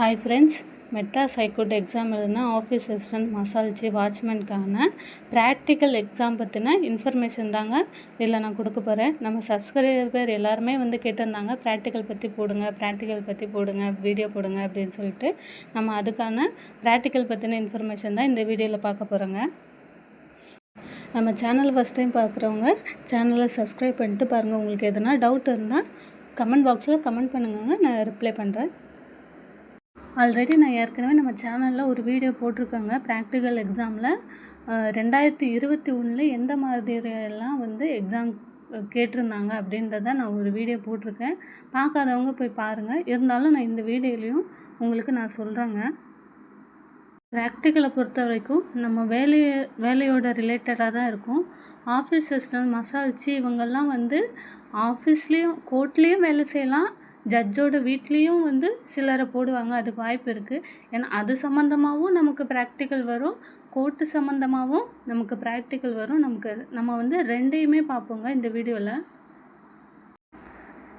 Hi friends, Madras high court exam எழுதுனா office assistant, மசால்ச்சி, வாட்ச்மேனுக்கான practical exam பற்றின information தாங்க இதில் நான் கொடுக்க போகிறேன். நம்ம சப்ஸ்கிரைபர் எல்லாருமே கேட்டிருந்தாங்க, ப்ராக்டிக்கல் பற்றி போடுங்க, வீடியோ போடுங்க அப்படின்னு சொல்லிட்டு. நம்ம அதுக்கான ப்ராக்டிக்கல் பற்றின இன்ஃபர்மேஷன் தான் இந்த வீடியோவில் பார்க்க போகிறோங்க. நம்ம சேனல் ஃபஸ்ட் டைம் பார்க்குறவங்க சேனலை சப்ஸ்கிரைப் பண்ணிட்டு பாருங்கள். உங்களுக்கு எதனா டவுட் இருந்தால் கமெண்ட் பாக்ஸில் கமெண்ட் பண்ணுங்க, நான் ரிப்ளை பண்ணுறேன். ஆல்ரெடி நான் ஏற்கனவே நம்ம சேனலில் ஒரு வீடியோ போட்டிருக்கேங்க. ப்ராக்டிக்கல் எக்ஸாமில் 2021 எந்த மாதிரியெல்லாம் எக்ஸாம் கேட்டிருந்தாங்க அப்படின்றத நான் ஒரு வீடியோ போட்டிருக்கேன். பார்க்காதவங்க போய் பாருங்கள். இருந்தாலும் நான் இந்த வீடியோலையும் உங்களுக்கு நான் சொல்கிறேங்க. ப்ராக்டிக்கலை பொறுத்த வரைக்கும் நம்ம வேலையோட ரிலேட்டடாக தான் இருக்கும். ஆஃபீஸ் அசிஸ்டன்ட், மசால்ச்சி இவங்கெல்லாம் ஆஃபீஸ்லேயும் கோர்ட்லேயும் வேலை செய்யலாம். ஜட்ஜோட வீட்லேயும் சிலரை போடுவாங்க, அதுக்கு வாய்ப்பு இருக்குது. ஏன்னா அது சம்மந்தமாகவும் நமக்கு ப்ராக்டிக்கல் வரும், கோர்ட்டு சம்மந்தமாகவும் நமக்கு ப்ராக்டிக்கல் வரும். நம்ம ரெண்டையுமே பார்ப்போங்க இந்த வீடியோவில்.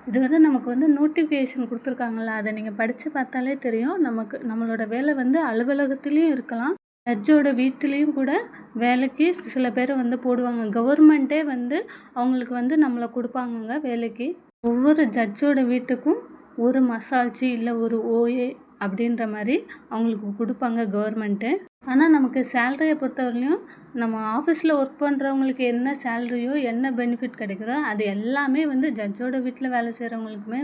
இது நமக்கு நோட்டிஃபிகேஷன் கொடுத்துருக்காங்கல்ல, அதை நீங்கள் படித்து பார்த்தாலே தெரியும். நம்மளோட வேலை அலுவலகத்துலேயும் இருக்கலாம், ஜட்ஜோட வீட்டிலையும் கூட வேலைக்கு சில பேர் போடுவாங்க. கவர்மெண்ட்டே அவங்களுக்கு நம்மளை கொடுப்பாங்கங்க வேலைக்கு. ஒவ்வொரு ஜட்ஜோட வீட்டுக்கும் ஒரு மசால்ச்சி இல்லை ஒரு ஓஏ அப்படின்ற மாதிரி அவங்களுக்கு கொடுப்பாங்க கவர்மெண்ட்டு. ஆனால் நமக்கு சேலரியை பொறுத்தவரையிலையும் நம்ம ஆஃபீஸில் ஒர்க் பண்ணுறவங்களுக்கு என்ன சேலரியோ என்ன பெனிஃபிட் கிடைக்கிறோ அது எல்லாமே ஜட்ஜோட வீட்டில் வேலை செய்கிறவங்களுக்குமே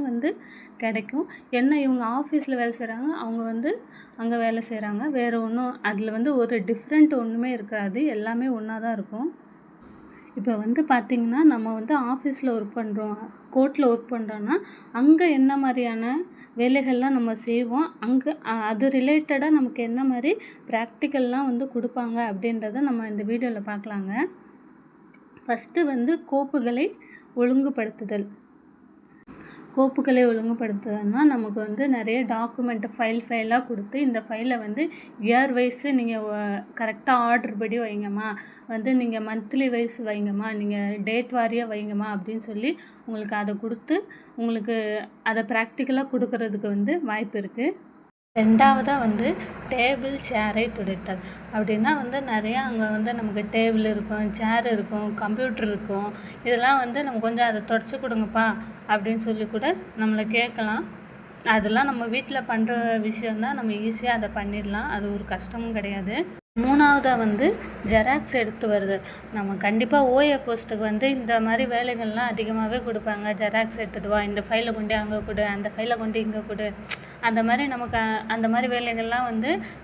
கிடைக்கும். என்ன இவங்க ஆஃபீஸில் வேலை செய்கிறாங்க, அவங்க அங்கே வேலை செய்கிறாங்க, வேறு ஒன்றும் அதில் ஒரு டிஃப்ரெண்ட் ஒன்றுமே இருக்காது, எல்லாமே ஒன்றா தான் இருக்கும். இப்போ பார்த்திங்கன்னா நம்ம ஆஃபீஸில் ஒர்க் பண்ணுறோம், கோர்ட்டில் ஒர்க் பண்ணுறோன்னா அங்கே என்ன மாதிரியான வேலைகள்லாம் நம்ம செய்வோம், அங்கே அது ரிலேட்டடாக நமக்கு என்ன மாதிரி ப்ராக்டிக்கல்லாம் கொடுப்பாங்க அப்படின்றத நம்ம இந்த வீடியோவில் பார்க்கலாங்க. ஃபஸ்ட்டு கோப்புகளை ஒழுங்குபடுத்துதல். கோப்புகளை ஒழுங்குபடுத்துதல்னா நமக்கு நிறைய டாக்குமெண்ட்டை ஃபைலாக கொடுத்து, இந்த ஃபைலை இயர் வைஸு நீங்கள் கரெக்டாக ஆர்டர் படி வைங்கம்மா, நீங்கள் மந்த்லி வைஸ் வைங்கம்மா, நீங்கள் டேட் வாரியாக வைங்கம்மா அப்படின்னு சொல்லி உங்களுக்கு அதை கொடுத்து உங்களுக்கு அதை ப்ராக்டிக்கலாக கொடுக்கறதுக்கு வாய்ப்பு இருக்குது. ரெண்டாவதாக டேபிள் சேரை துடைத்தல். அப்படின்னா நிறையா அங்கே நமக்கு டேபிள் இருக்கும், சேர் இருக்கும், கம்ப்யூட்டர் இருக்கும். இதெல்லாம் நம்ம கொஞ்சம் அதை தொடச்சி கொடுங்கப்பா அப்படின்னு சொல்லி கூட நம்மளை கேட்கலாம். அதெல்லாம் நம்ம வீட்டில் பண்ணுற விஷயந்தான், நம்ம ஈஸியாக அதை பண்ணிடலாம், அது ஒரு கஷ்டமும் கிடையாது. மூணாவதாக ஜெராக்ஸ் எடுத்து வருது. நம்ம கண்டிப்பாக ஓஏ போஸ்ட்டுக்கு இந்த மாதிரி வேலைகள்லாம் அதிகமாகவே கொடுப்பாங்க. ஜெராக்ஸ் எடுத்துகிட்டு வா, இந்த ஃபைலை கொண்டு அங்கே கொடு, அந்த ஃபைலை கொண்டு இங்கே கொடு, அந்த மாதிரி நமக்கு அந்த மாதிரி வேலைகள்லாம்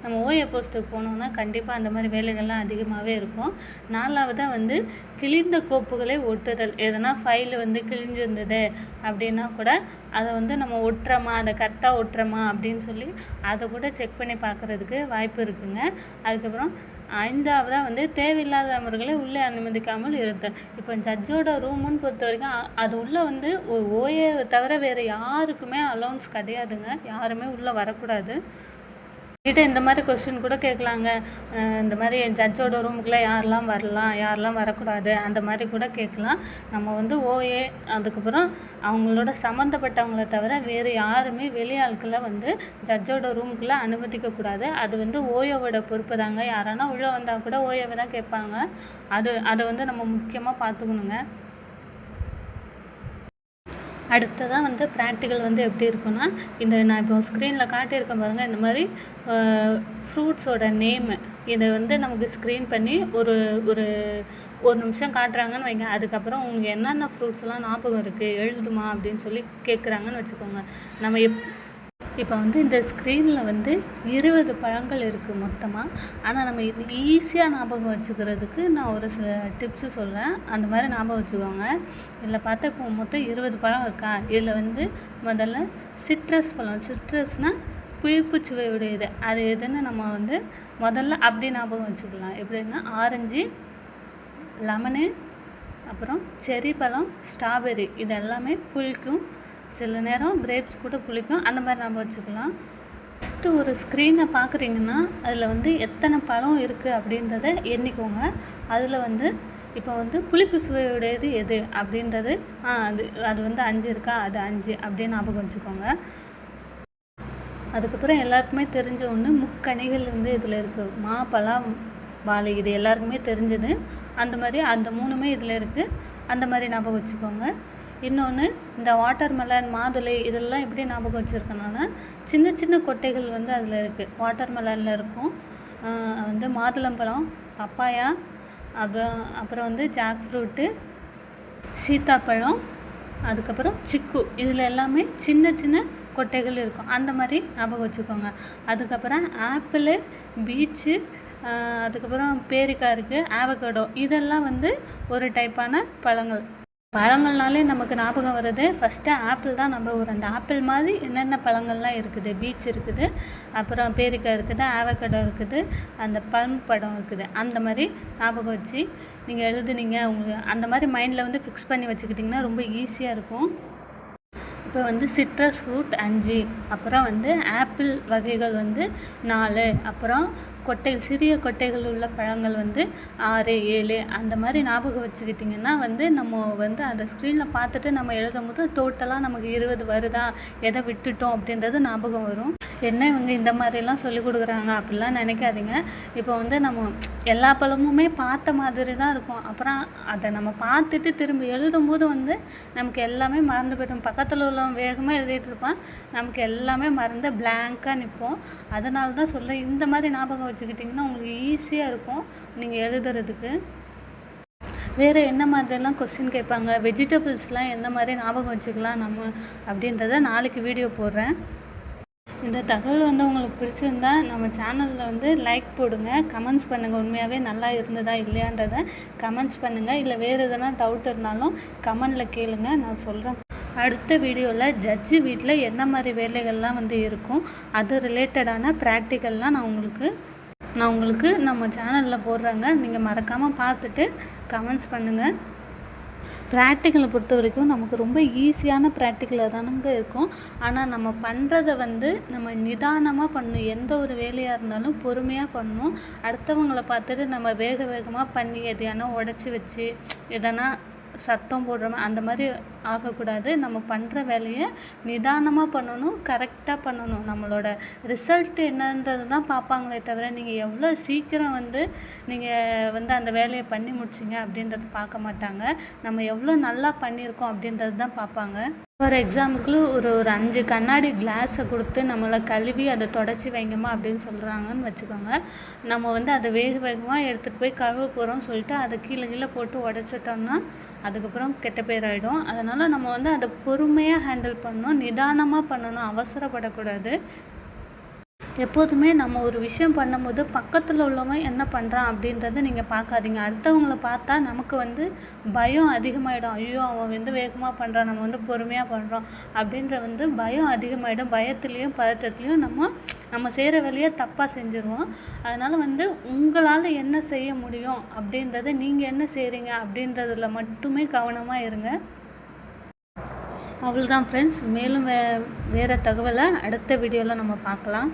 நம்ம ஓஏ போஸ்ட்டுக்கு போனோம்னா கண்டிப்பாக அந்த மாதிரி வேலைகள்லாம் அதிகமாகவே இருக்கும். நாலாவதாக கிழிந்த கோப்புகளை ஒட்டுதல். எதனா ஃபைலு கிழிஞ்சிருந்தது அப்படின்னா கூட அதை நம்ம ஒட்டுறோமா, அதை கரெக்டாக ஒட்டுறோமா அப்படின்னு சொல்லி அதை கூட செக் பண்ணி பார்க்குறதுக்கு வாய்ப்பு இருக்குங்க. அதுக்கப்புறம் ஐந்தாவதாக தேவையில்லாத நபர்களை உள்ளே அனுமதிக்காமல் இருத்தல். இப்போ ஜட்ஜோட ரூமுன்னு பொறுத்த வரைக்கும் அது உள்ளே ஓஏ தவிர வேறு யாருக்குமே அலௌன்ஸ் கிடையாதுங்க, யாருமே உள்ளே வரக்கூடாது. கிட்ட இந்த மாதிரி கொஸ்டின் கூட கேட்கலாங்க, இந்த மாதிரி ஜட்ஜோட ரூமுக்குள்ளே யாரெல்லாம் வரலாம், யாரெல்லாம் வரக்கூடாது, அந்த மாதிரி கூட கேட்கலாம். நம்ம ஓஏ அதுக்கப்புறம் அவங்களோட சம்மந்தப்பட்டவங்கள தவிர வேறு யாருமே வெளியாட்களை ஜட்ஜோட ரூமுக்குள்ளே அனுமதிக்கக்கூடாது. அது ஓஏவோட பொறுப்பு தாங்க. யாரானா உள்ளே வந்தால் கூட ஓஏவை தான் கேட்பாங்க. அதை நம்ம முக்கியமாக பார்த்துக்கணுங்க. அடுத்ததாக ப்ராக்டிக்கல் எப்படி இருக்குன்னா, இந்த நான் இப்போ ஸ்க்ரீனில் காட்டியிருக்கேன் பாருங்கள், இந்த மாதிரி ஃப்ரூட்ஸோட நேமு இதை நமக்கு ஸ்க்ரீன் பண்ணி ஒரு ஒரு நிமிஷம் காட்டுறாங்கன்னு வைங்க. அதுக்கப்புறம் உங்களுக்கு என்னென்ன ஃப்ரூட்ஸ்லாம் ஞாபகம் இருக்குது எழுதுமா அப்படின்னு சொல்லி கேட்குறாங்கன்னு வச்சுக்கோங்க. நம்ம இப்போ இந்த ஸ்க்ரீனில் 20 பழங்கள் இருக்குது மொத்தமாக. ஆனால் நம்ம ஈஸியாக ஞாபகம் வச்சுக்கிறதுக்கு நான் ஒரு சில டிப்ஸு சொல்கிறேன், அந்த மாதிரி ஞாபகம் வச்சுக்கோங்க. இதில் பார்த்தா இப்போ மொத்தம் 20 பழம் இருக்கா. இதில் முதல்ல சிட்ரஸ் பழம். சிட்ரஸ்னால் புளிப்பு சுவையுடையது. அது எதுன்னு நம்ம முதல்ல அப்படி ஞாபகம் வச்சுக்கலாம். எப்படின்னா ஆரஞ்சு, லெமனு, அப்புறம் செர்ரி பழம், ஸ்ட்ராபெர்ரி, இது எல்லாமே புளிக்கும். சில நேரம் கிரேப்ஸ் கூட புளிக்கும். அந்த மாதிரி நம்ம வச்சுக்கலாம். ஃபஸ்ட்டு ஒரு ஸ்க்ரீனை பார்க்குறீங்கன்னா அதில் எத்தனை பழம் இருக்குது அப்படின்றத எண்ணிக்கோங்க. அதில் இப்போ புளிப்பு சுவையுடையது எது அப்படின்றது அது 5 இருக்கா, அது 5 அப்படின்னு ஞாபகம் வச்சுக்கோங்க. அதுக்கப்புறம் எல்லாருக்குமே தெரிஞ்ச ஒன்று முக்கணிகள் வந்து இதில் இருக்குது. மா, பலா, வாழை, இது எல்லாருக்குமே தெரிஞ்சது. அந்த மாதிரி அந்த 3மே இதில் இருக்குது. அந்த மாதிரி ஞாபகம் வச்சுக்கோங்க. இன்னொன்று, இந்த வாட்டர்மெலன், மாதுளை இதெல்லாம் எப்படி ஞாபகம் வச்சுருக்கேன்னா, சின்ன சின்ன கொட்டைகள் வந்து அதில் இருக்குது. வாட்டர்மெலனில் இருக்கும், வந்து மாதுளம்பழம், பப்பாயா, அப்புறம் வந்து ஜாக் ஃப்ரூட்டு, சீத்தாப்பழம், அதுக்கப்புறம் சிக்கு, இதில் எல்லாமே சின்ன சின்ன கொட்டைகள் இருக்கும். அந்த மாதிரி ஞாபகம் வச்சுக்கோங்க. அதுக்கப்புறம் ஆப்பிளு, பீச்சு, அதுக்கப்புறம் பேரிக்காய் இருக்குது, ஆவகேடோ, இதெல்லாம் வந்து ஒரு டைப்பான பழங்கள். பழங்கள்னாலே நமக்கு ஞாபகம் வருது ஃபஸ்ட்டு ஆப்பிள் தான் நம்ம ஒரு அந்த ஆப்பிள் மாதிரி என்னென்ன பழங்கள்லாம் இருக்குது. பீச் இருக்குது, அப்புறம் பேரிக்காய் இருக்குது, ஆவகேடோ இருக்குது, அந்த பழம் பழம் இருக்குது. அந்த மாதிரி ஞாபகம் வச்சு நீங்கள் எழுதுனீங்க, உங்களுக்கு அந்த மாதிரி மைண்டில் வந்து ஃபிக்ஸ் பண்ணி வச்சுக்கிட்டிங்கன்னா ரொம்ப ஈஸியாக இருக்கும். இப்போ வந்து சிட்ரஸ் ஃப்ரூட் 5, அப்புறம் வந்து ஆப்பிள் வகைகள் வந்து 4, அப்புறம் சிறிய கொட்டைகள் உள்ள பழங்கள் வந்து 6, 7, அந்த மாதிரி ஞாபகம் வச்சுக்கிட்டிங்கன்னா வந்து நம்ம வந்து அந்த ஸ்க்ரீனில் பார்த்துட்டு நம்ம எழுதும் போது டோட்டலாக நமக்கு 20 வருதா, எதை விட்டுட்டோம் அப்படின்றது ஞாபகம் வரும். என்ன இவங்க இந்த மாதிரிலாம் சொல்லிக் கொடுக்குறாங்க அப்படிலாம் நினைக்காதீங்க. இப்போ வந்து நம்ம எல்லா பழமுமே பார்த்த மாதிரி தான் இருக்கும். அப்புறம் அதை நம்ம பார்த்துட்டு திரும்பி எழுதும்போது வந்து நமக்கு எல்லாமே மறந்து போய்டும். பக்கத்தில் உள்ளவன் வேகமாக எழுதிட்டு இருப்பான், நமக்கு எல்லாமே மறந்து பிளாங்காக நிற்போம். அதனால தான் சொல்ல, இந்த மாதிரி ஞாபகம் வச்சுக்கிட்டிங்கன்னா உங்களுக்கு ஈஸியாக இருக்கும் நீங்கள் எழுதுறதுக்கு. வேறு என்ன மாதிரிலாம் கொஸ்டின் கேட்பாங்க, வெஜிடபிள்ஸ்லாம் எந்த மாதிரி ஞாபகம் வச்சுக்கலாம் நம்ம அப்படின்றத நாளைக்கு வீடியோ போடுறேன். இந்த தகவல் வந்து உங்களுக்கு பிடிச்சிருந்தா நம்ம சேனலில் வந்து லைக் போடுங்க, கமெண்ட்ஸ் பண்ணுங்கள். உண்மையாகவே நல்லா இருந்ததா இல்லையான்றதை கமெண்ட்ஸ் பண்ணுங்கள். இல்லை வேறு எதனா டவுட் இருந்தாலும் கமெண்டில் கேளுங்க, நான் சொல்கிறேன். அடுத்த வீடியோவில் ஜட்ஜு வீட்டில் என்ன மாதிரி வேலைகள்லாம் வந்து இருக்கும், அது ரிலேட்டடான ப்ராக்டிக்கல்லாம் நான் உங்களுக்கு நம்ம சேனலில் போடுறேங்க. நீங்கள் மறக்காமல் பார்த்துட்டு கமெண்ட்ஸ் பண்ணுங்கள். ப்ராக்டிக்கலை பொறுத்த வரைக்கும் நமக்கு ரொம்ப ஈஸியான ப்ராக்டிக்கலாக தானுங்க இருக்கும். ஆனால் நம்ம பண்ணுறத வந்து நம்ம நிதானமாக பண்ணணும். எந்த ஒரு வேலையாக இருந்தாலும் பொறுமையாக பண்ணணும். அடுத்தவங்களை பார்த்துட்டு நம்ம வேகமாக பண்ணி எதையானா உடச்சி வச்சு எதனா சத்தம் போடுறோம் அந்த மாதிரி ஆகக்கூடாது. நம்ம பண்ணுற வேலையை நிதானமாக பண்ணணும், கரெக்டாக பண்ணணும். நம்மளோட ரிசல்ட் என்னன்றது தான் பார்ப்பாங்களே தவிர நீங்கள் எவ்வளோ சீக்கிரம் வந்து நீங்கள் வந்து அந்த வேலையை பண்ணி முடிச்சிங்க அப்படின்றது பார்க்க மாட்டாங்க. நம்ம எவ்வளோ நல்லா பண்ணியிருக்கோம் அப்படின்றது தான் பார்ப்பாங்க. ஃபார் எக்ஸாம்பிளுக்கு ஒரு 5 கண்ணாடி கிளாஸை கொடுத்து நம்மளை கழுவி அதை தொடச்சி வைங்கம்மா அப்படின்னு சொல்கிறாங்கன்னு வச்சுக்கோங்க. நம்ம வந்து அதை வேகமாக எடுத்துகிட்டு போய் கழுவ போகிறோம்னு சொல்லிட்டு அதை கீழே போட்டு உடச்சிட்டோம்னா அதுக்கப்புறம் கெட்ட பேர் ஆகிடும். அதனால் நம்ம வந்து அதை பொறுமையாக ஹேண்டில் பண்ணணும், நிதானமாக பண்ணணும், அவசரப்படக்கூடாது. எப்போதுமே நம்ம ஒரு விஷயம் பண்ணும்போது பக்கத்தில் உள்ளவன் என்ன பண்ணுறான் அப்படின்றத நீங்கள் பார்க்காதீங்க. அடுத்தவங்கள பார்த்தா நமக்கு வந்து பயம் அதிகமாகிடும். ஐயோ அவன் வந்து வேகமாக பண்ணுறான், நம்ம வந்து பொறுமையாக பண்ணுறோம் அப்படின்ற வந்து பயம் அதிகமாகிடும். பயத்துலேயும் பதட்டத்துலேயும் நம்ம செய்கிற வேலையை தப்பாக செஞ்சுருவோம். அதனால் வந்து உங்களால் என்ன செய்ய முடியும் அப்படின்றத நீங்கள் என்ன செய்கிறீங்க அப்படின்றதுல மட்டுமே கவனமாக இருங்க. அவ்வளோதான் ஃப்ரெண்ட்ஸ். மேலும் வேறு தகவலை அடுத்த வீடியோவில் நம்ம பார்க்கலாம்.